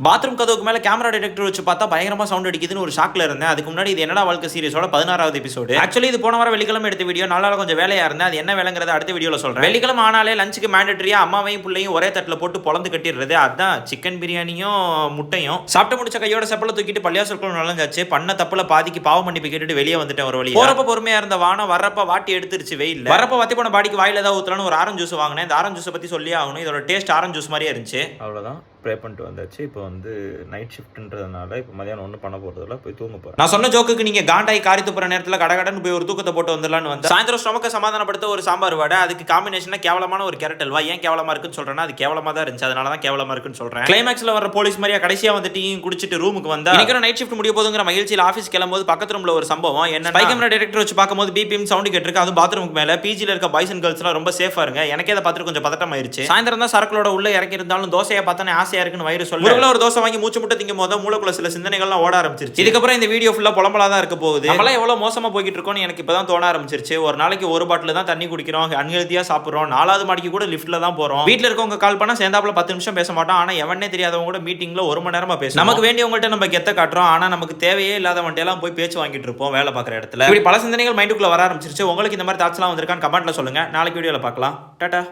Bathroom கதவுக்கு மேல camera detector வச்சு பார்த்தா பயங்கரமா சவுண்ட் அடிக்குதுன்னு ஒரு ஷாக்ல இருந்தேன். அதுக்கு முன்னாடி இது என்னடா வாழ்க்கை சீரிஸோட 16வது எபிசோடு. ஆக்சுவலி இது போன வாரம் வெள்ளிக்கிழமை எடுத்த வீடியோ. நாளால கொஞ்சம் வேலையா இருந்தேன். அது என்ன வேலைங்கிறத அடுத்த வீடியோல சொல்றேன். வெள்ளிக்கிழமை ஆனாலே லஞ்சுக்கு மேண்டட்டரியா அம்மாவையும் பிள்ளையும் ஒரே தட்டில் போட்டு பொழந்து கட்டிடுறது. அதான் சிக்கன் பிரியாணியும் முட்டையும். சாப்பிட்டு முடிச்ச கையோட செப்பல தூக்கிட்டு பள்ளியாசலுக்குள்ள நுழைஞ்சாச்சு. பண்ண தப்புல பாதிக்கு பாவ மன்னிப்பு கேட்டுட்டு வெளியே வந்துட்டேன். ஒரு வழி போறப்ப பொறுமையா இருந்த வானம் வர்றப்ப வாட்டி எடுத்துருச்சு வெயில். வரப்ப வத்தி போன பாடிக்கு வாயில ஏதாவது ஊத்தலான்னு ஒரு ஆரஞ்சு ஜூஸ் வாங்கினேன். இந்த ஆரஞ்சு ஜூஸ் பத்தி சொல்லி ஆகணும். இதோட டேஸ்ட் ஆரஞ்சு ஜூஸ் மாதிரியே இருந்துச்சு. அவ்வளோதான் ப்ரே பண்ணிட்டு வந்தாச்சு. இப்போ வந்து நைட் ஷிஃப்ட்ன்றதுனால இப்போ மதியானம் ஒன்றும் பண்ண போகிறதில்ல, போய் தூங்க போகிறேன். நான் சொன்ன ஜோக்குக்கு நீங்கள் காண்டாய் காரி துப்புற நேரத்தில் கடகடன்னு போய் ஒரு தூக்கத்தை போட்டு வந்துடலான்னு வந்து சாயந்தரம் ஸ்டொமக்கை சமாதானப்படுத்த ஒரு சாம்பார் வடை. அதுக்கு காம்பினேஷனாக கேவலமான ஒரு கேரட் அல்வா. ஏன் கேவலமாக இருக்குன்னு சொல்கிறேன்னா அது கேவலமாக தான் இருந்துச்சு, அதனால தான் கேவலமாக இருக்குன்னு சொல்கிறேன். கிளைமேக்ஸில் வர போலீஸ் மாதிரியா கடைசியாக வந்து டீ குடிச்சிட்டு ரூமுக்கு வந்தா இன்னைக்கு நைட் ஷிஃப்ட் முடிய போதுங்கிற மகிழ்ச்சியில் ஆஃபீஸ் கிளம்பும்போது பக்கத்து ரூமில் ஒரு சம்பவம் என்ன கேமரா டிடெக்டர் வச்சு பார்க்கும்போது பிபிஎம் சவுண்ட் கேட்டிருக்கு. அது பாத்ரூமுக்கு மேலே பிஜியில் இருக்க பாய்ஸ் அண்ட் கேர்ள்ஸ்லாம் ரொம்ப சேஃபாக இருங்க. எனக்கே அதை பார்த்துட்டு கொஞ்சம் பதட்டம் ஆயிருச்சு. சாயந்தரம் தான் சரக்குகளோட உள்ள இறக்கி இருந்தாலும் தோசையை பார்த்தா ஆசையா இருக்குன்னு வயிறு சொல்ல ஒரு தோசை வாங்கி மூச்சு முட்டை திங்கும் போது மூளைக்குள்ள சில சிந்தனைகள்லாம் ஓட ஆரம்பிச்சிருச்சு. இதுக்கப்புறம் இந்த வீடியோ ஃபுல்லா புலம்பலா தான் இருக்க போகுது. நம்மளாம் எவ்வளவு மோசமா போய்கிட்டு இருக்கோம்னு எனக்கு இப்பதான் தோண ஆரம்பிச்சிருச்சு. ஒரு நாளைக்கு ஒரு பாட்டில் தான் தண்ணி குடிக்கிறோம், அன்ஹெல்தியா சாப்பிடுறோம், 4வது மாடிக்கு கூட லிஃப்ட்ல தான் போறோம். வீட்டுல இருக்கவங்க கால் பண்ணா சேர்ந்தாப்புல 10 நிமிஷம் பேச மாட்டோம். ஆனா எவனே தெரியாதவங்க கூட மீட்டிங்ல 1 மணி நேரமா பேசும். நமக்கு வேண்டியவங்கள்ட்ட நம்ம கெத்த காட்டுறோம். ஆனா நமக்கு தேவையே இல்லாதவன்ட்ட எல்லாம் போய் பேச்சு வாங்கிட்டு இருப்போம் வேலை பார்க்குற இடத்துல. இப்படி பல சிந்தனைகள் மைண்டுக்குள்ள வர ஆரம்பிச்சிருச்சு. உங்களுக்கு இந்த மாதிரி தாட்ஸ்லாம் வந்திருக்கான்னு கமெண்ட்ல சொல்லுங்க. நாளைக்கு வீடியோல பார்க்கலாம். டாடா.